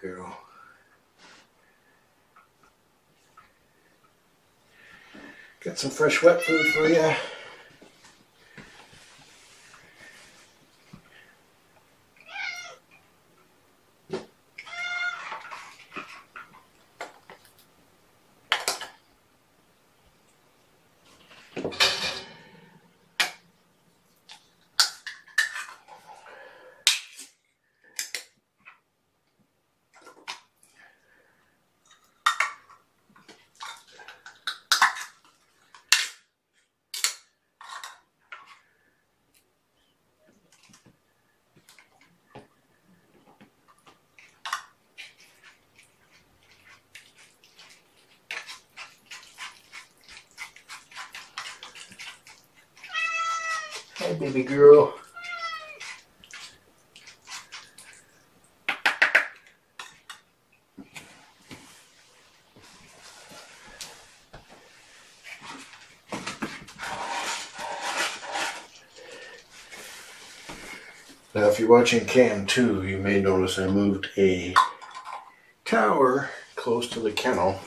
girl. Got some fresh wet food for you. Hey, baby girl. Now, if you're watching Cam 2, you may notice I moved a tower close to the kennel.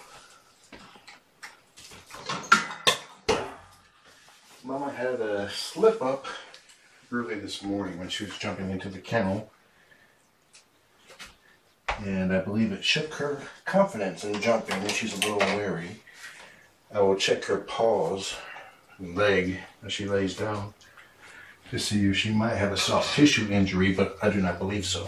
Mama had a slip up early this morning when she was jumping into the kennel, and I believe it shook her confidence in jumping, and she's a little wary. I will check her paws and leg as she lays down to see if she might have a soft tissue injury, but I do not believe so.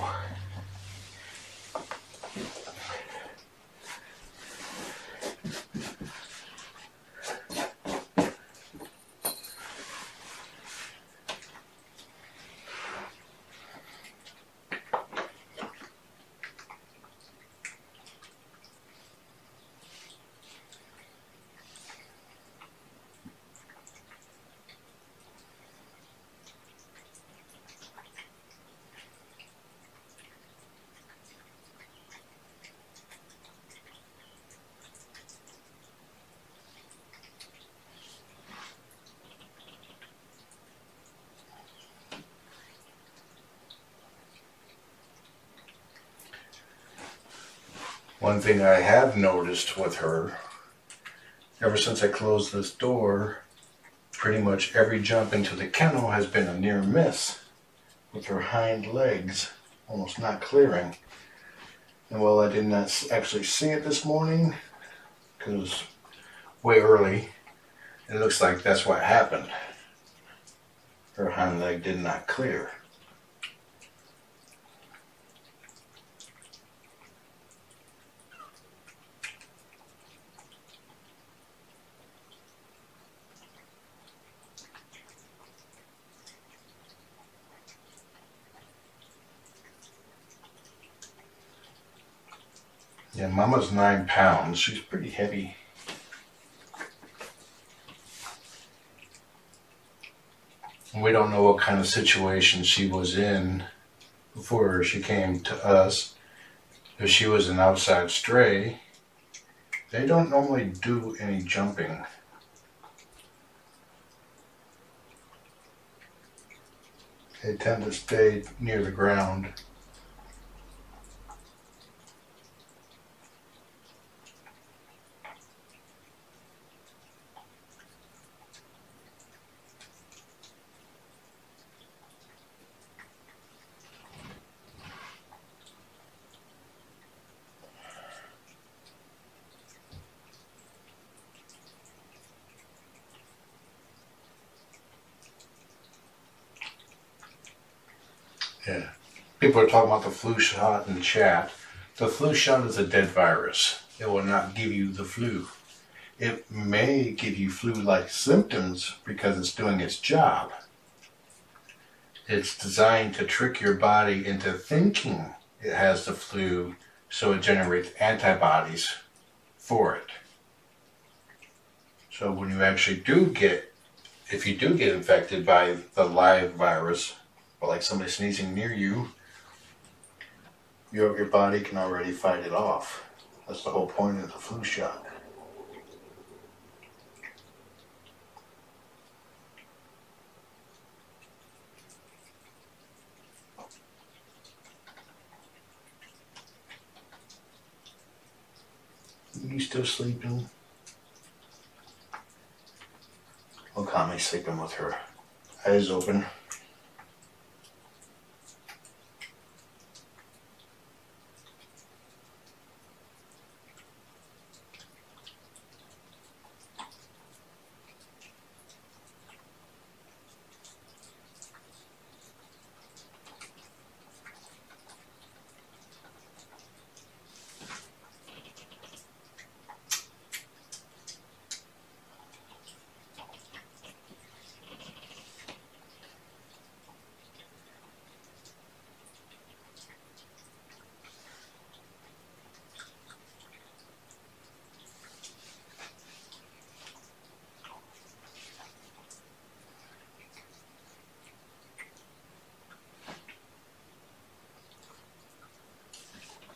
One thing I have noticed with her, ever since I closed this door, pretty much every jump into the kennel has been a near miss, with her hind legs almost not clearing. And while I did not actually see it this morning, because it was way early, it looks like that's what happened. Her hind leg did not clear. Yeah, Mama's 9 pounds. She's pretty heavy. And we don't know what kind of situation she was in before she came to us. If she was an outside stray, they don't normally do any jumping. They tend to stay near the ground. Yeah. People are talking about the flu shot in the chat. The flu shot is a dead virus. It will not give you the flu. It may give you flu-like symptoms because it's doing its job. It's designed to trick your body into thinking it has the flu, so it generates antibodies for it. So when you actually do get, if you do get infected by the live virus, or like somebody sneezing near you, your body can already fight it off. That's the whole point of the flu shot. He's still sleeping. Okami's sleeping with her eyes open.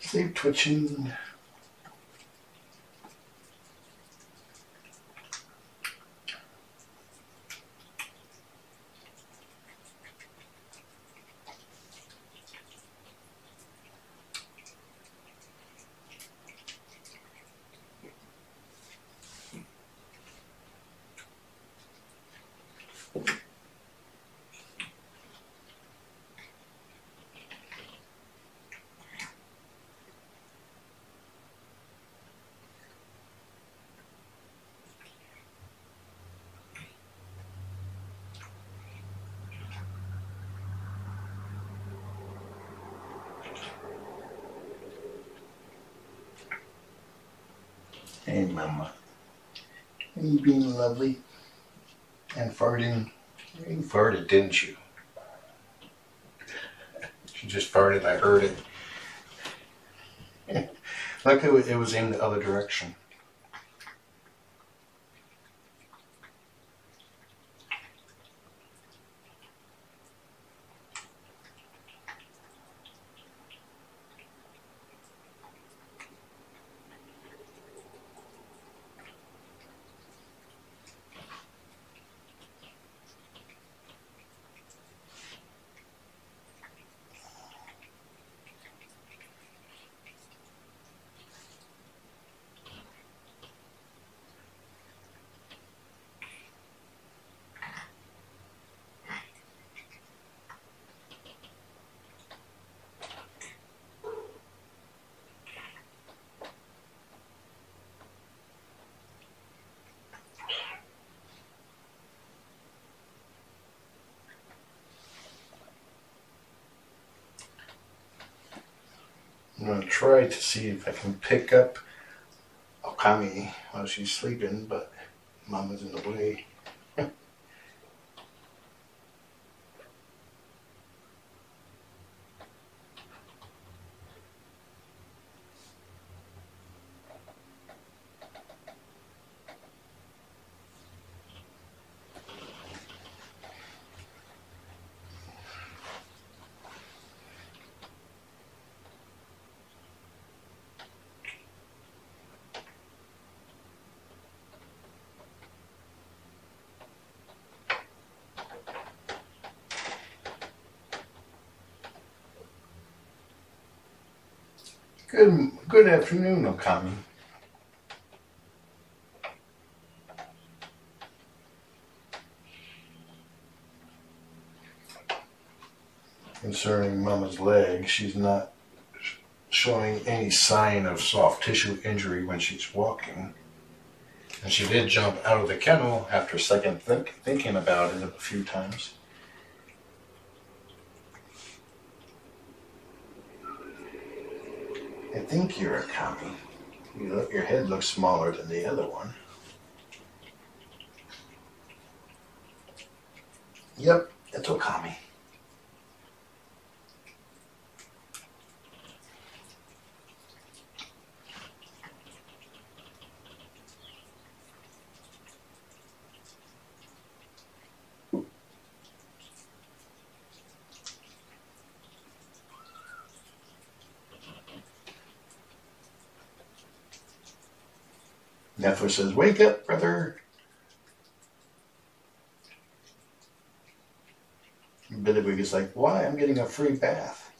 Sleep twitching. Hey, Mama. Are you being lovely and farting? You farted, didn't you? She just farted, I heard it. Like it was in the other direction. I'm going to try to see if I can pick up Okami while she's sleeping, but Mama's in the way. Good afternoon, Okami. Concerning Mama's leg, she's not showing any sign of soft tissue injury when she's walking. And she did jump out of the kennel after second thinking about it a few times. I think you're Okami. Your head looks smaller than the other one. Yep, that's Okami. Nephra says, "Wake up, brother." Billywig is like, "Why? I'm getting a free bath.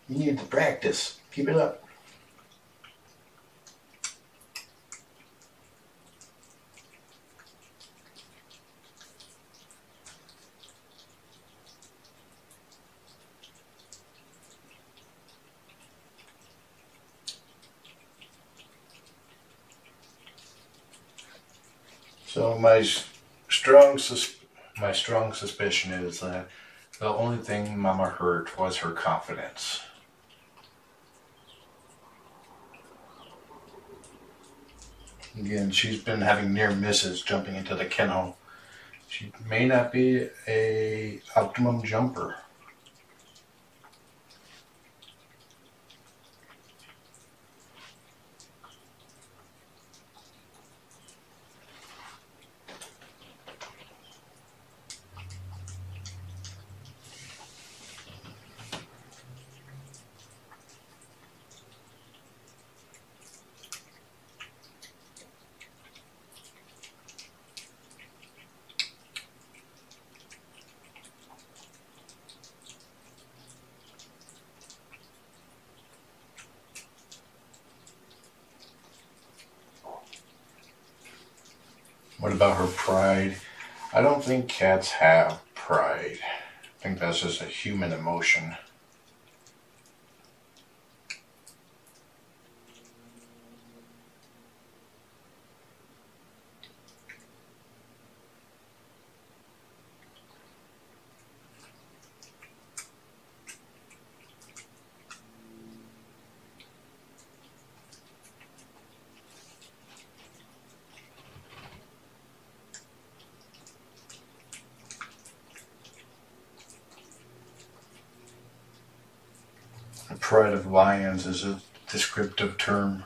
You need to practice. Keep it up." So my strong suspicion is that the only thing Mama hurt was her confidence. Again, she's been having near misses jumping into the kennel. She may not be a optimum jumper. What about her pride? I don't think cats have pride. I think that's just a human emotion. The pride of lions is a descriptive term.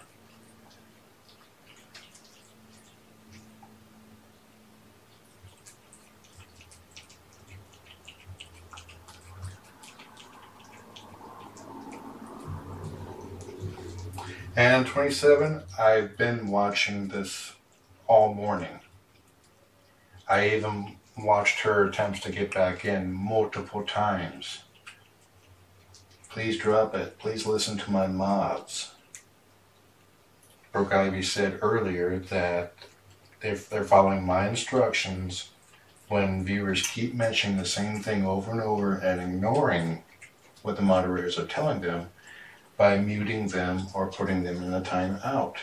And 27, I've been watching this all morning. I even watched her attempts to get back in multiple times. Please drop it. Please listen to my mods. Brooke Ivy said earlier that if they're following my instructions, when viewers keep mentioning the same thing over and over and ignoring what the moderators are telling them, by muting them or putting them in a timeout,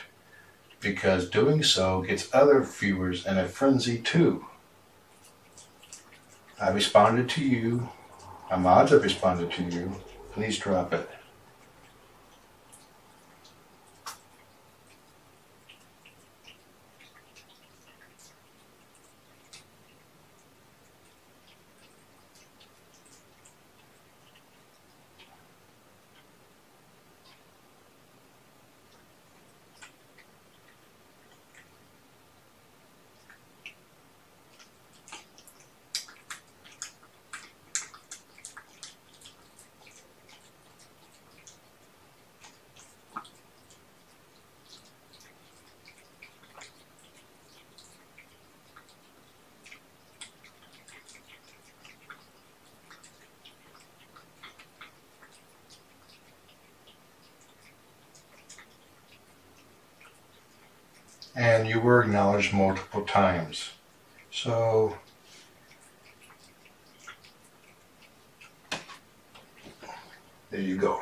because doing so gets other viewers in a frenzy too. I responded to you. My mods have responded to you. Please drop it. And you were acknowledged multiple times. So there you go.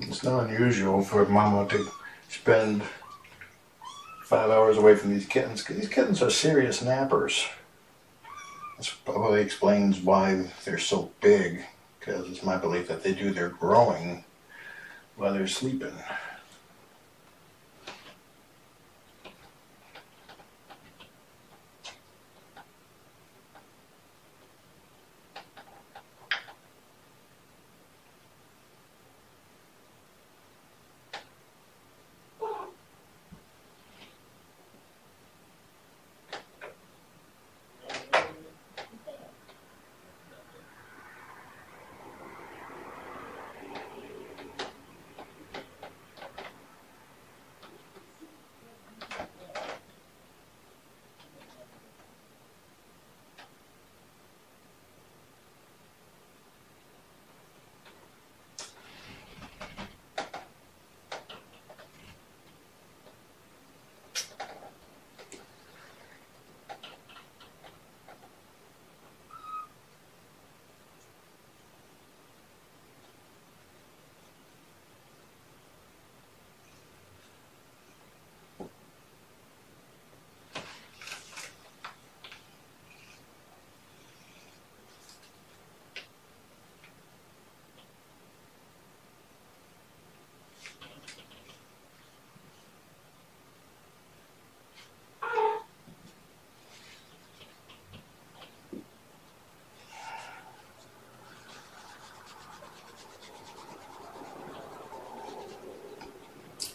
It's not unusual for Mama to spend 5 hours away from these kittens, because these kittens are serious nappers. This probably explains why they're so big, because it's my belief that they do their growing while they're sleeping.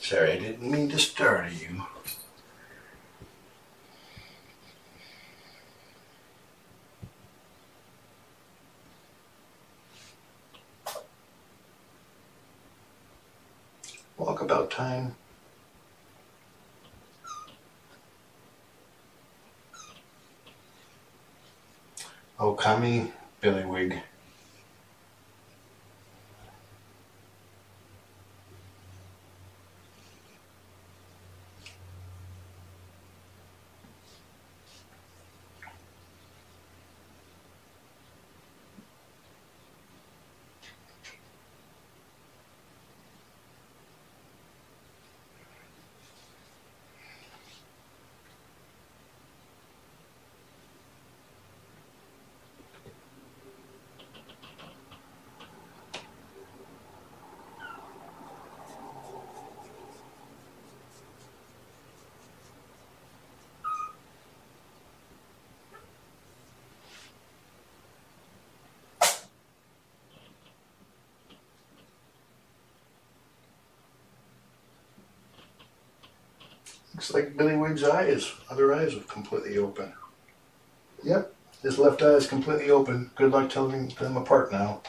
Sorry, I didn't mean to startle you. Walkabout time. Oh, Kami, Billywig. Looks like Billywig's other eyes are completely open. Yep, his left eye is completely open. Good luck telling them apart now.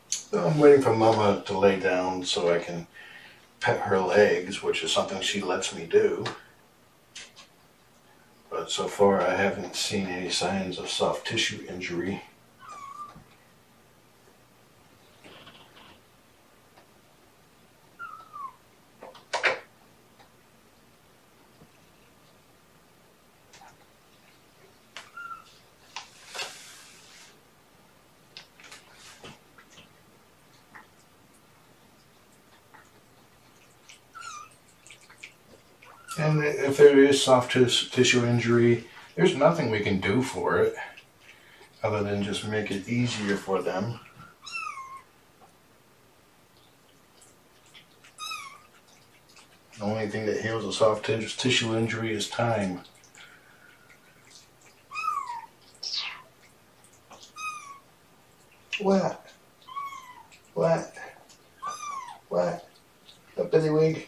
So I'm waiting for Mama to lay down so I can pet her legs, which is something she lets me do. But so far I haven't seen any signs of soft tissue injury. And if there is soft tissue injury, there's nothing we can do for it other than just make it easier for them. The only thing that heals a soft tissue injury is time. What? What? What? A Billywig?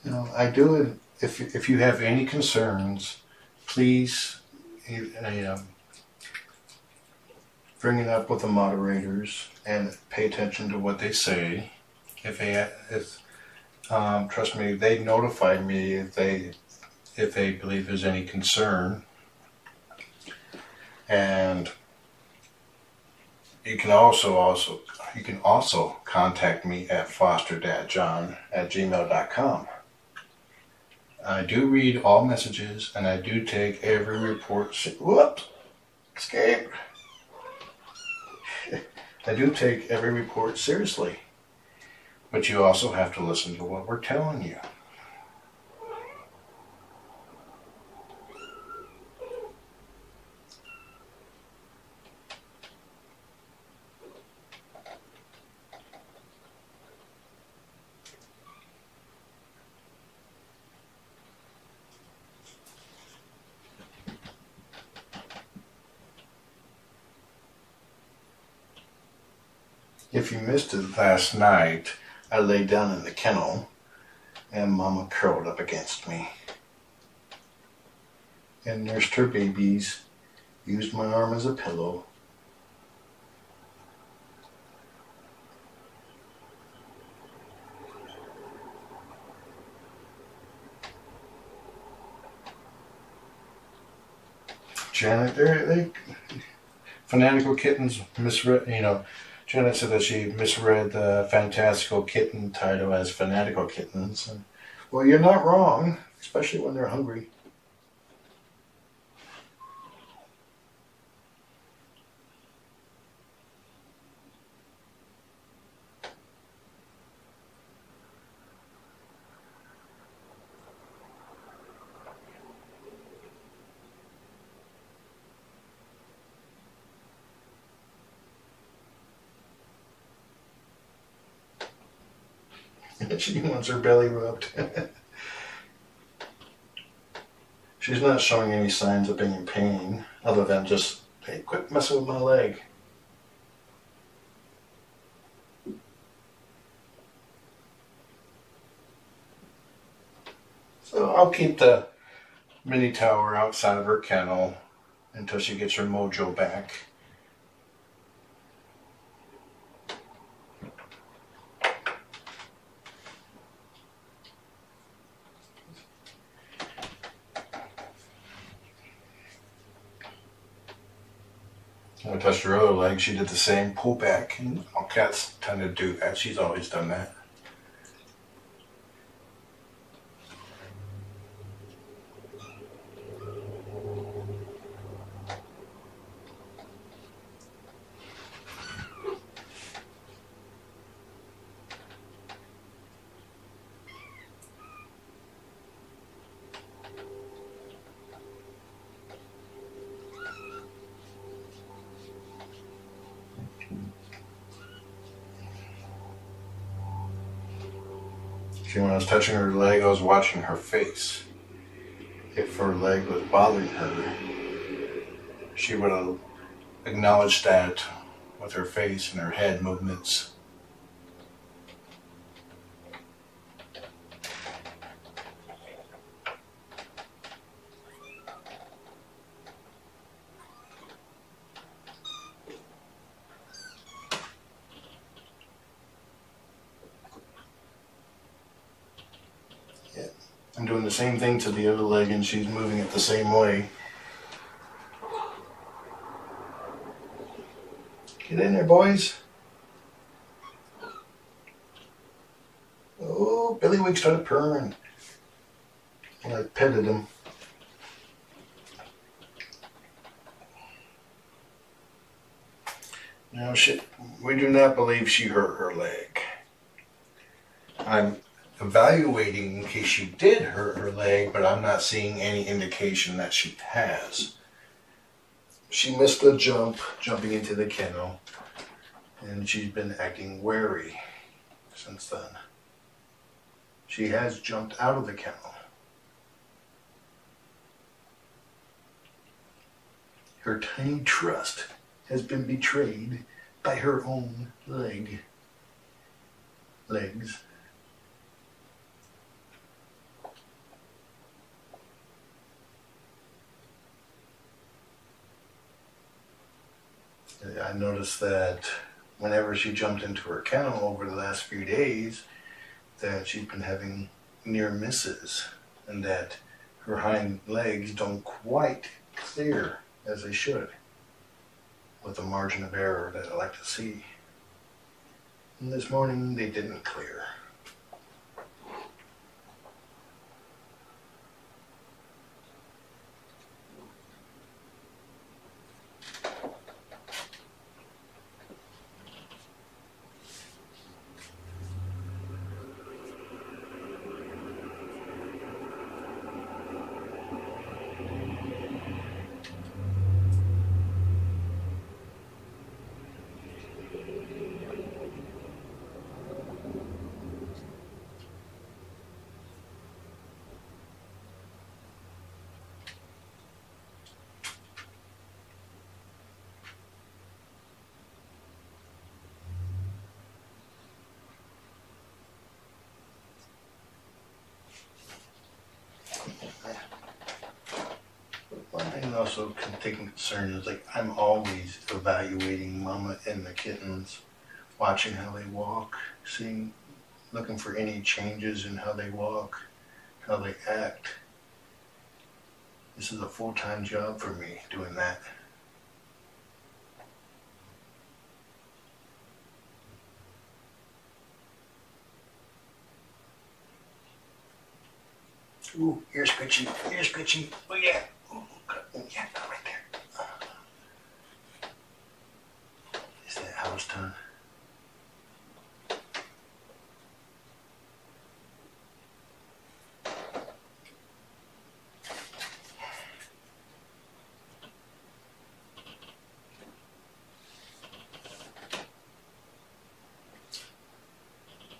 You know, I do it. If you have any concerns, please, bring it up with the moderators and pay attention to what they say. Trust me, they notify me if they believe there's any concern, and you can also contact me at fosterdadjohn@gmail.com. I do read all messages, and I do take every report. Whoops! Escape! I do take every report seriously, but you also have to listen to what we're telling you. If you missed it last night, I laid down in the kennel and Mama curled up against me and nursed her babies, used my arm as a pillow. Janet, Fantastical Kittens misread, Janet said that she misread the Fantastical Kitten title as Fanatical Kittens. And, well, you're not wrong, especially when they're hungry. She wants her belly rubbed. She's not showing any signs of being in pain, other than just, hey, quit messing with my leg. So I'll keep the mini tower outside of her kennel until she gets her mojo back. When I touched her other leg, she did the same, pull back, and all cats tend to do that. She's always done that. See, when I was touching her leg, I was watching her face. If her leg was bothering her, she would have acknowledged that with her face and her head movements. I'm doing the same thing to the other leg and she's moving it the same way. Get in there, boys. Oh, Billy Wig started purring. And I petted him. No, we do not believe she hurt her leg. I'm evaluating in case she did hurt her leg, but I'm not seeing any indication that she has. She missed a jumping into the kennel, and she's been acting wary since then. She has jumped out of the kennel. Her tiny trust has been betrayed by her own legs. I noticed that whenever she jumped into her kennel over the last few days, that she's been having near misses and that her hind legs don't quite clear as they should, with a margin of error that I like to see. And this morning they didn't clear. also taking concern is like I'm always evaluating Mama and the kittens, watching how they walk, looking for any changes in how they walk, how they act. This is a full-time job for me doing that. Ooh, ear scratchy, ear scratchy. Oh yeah. Ooh, yeah, right there. Is that house done?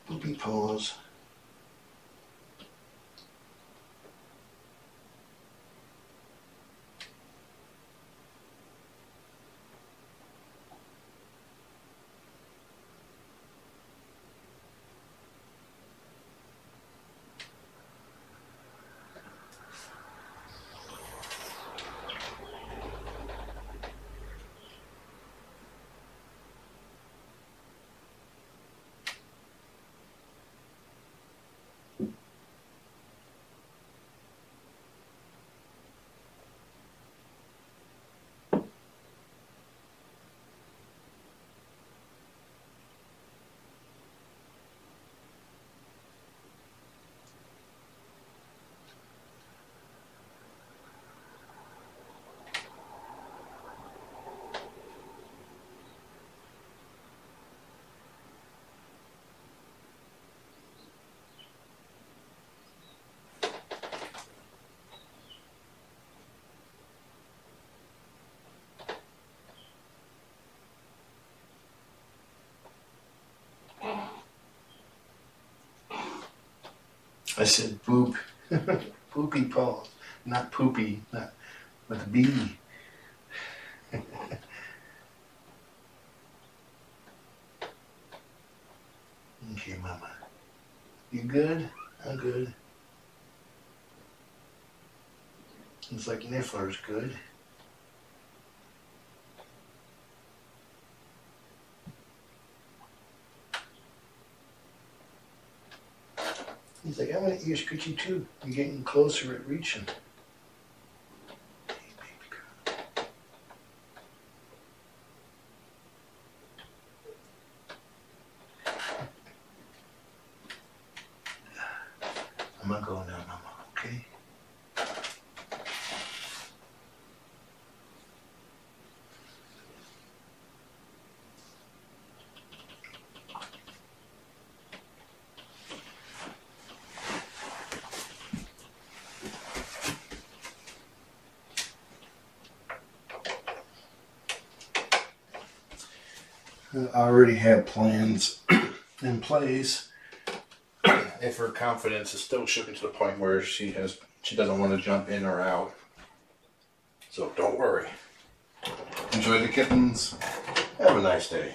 Poopy paws. I said poop. Poopy paws. Not poopy, not with a B. Okay, Mama. You good? I'm good. Looks like Niffler's good. He's like, I want to ear scratchy too. You're getting closer at reaching. Hey, baby girl. I'm gonna go now, Mama, okay? I already have plans in place. If her confidence is still shaken to the point where she doesn't want to jump in or out. So don't worry. Enjoy the kittens. Have a nice day.